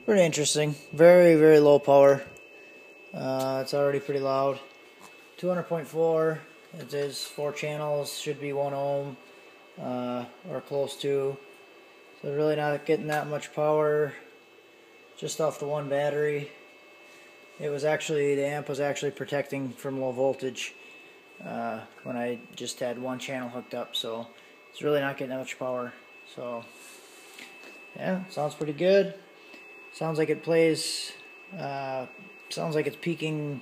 Pretty interesting. Very, very low power. It's already pretty loud. 200.4. It is 4 channels. Should be 1 ohm or close to. So really not getting that much power just off the one battery. It was actually, the amp was actually protecting from low voltage when I just had 1 channel hooked up. So it's really not getting that much power. So yeah, sounds pretty good. Sounds like it plays, sounds like it's peaking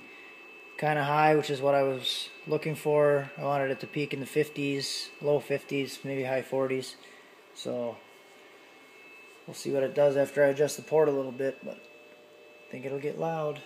kind of high, which is what I was looking for. I wanted it to peak in the 50s, low 50s, maybe high 40s. So we'll see what it does after I adjust the port a little bit, but I think it'll get loud.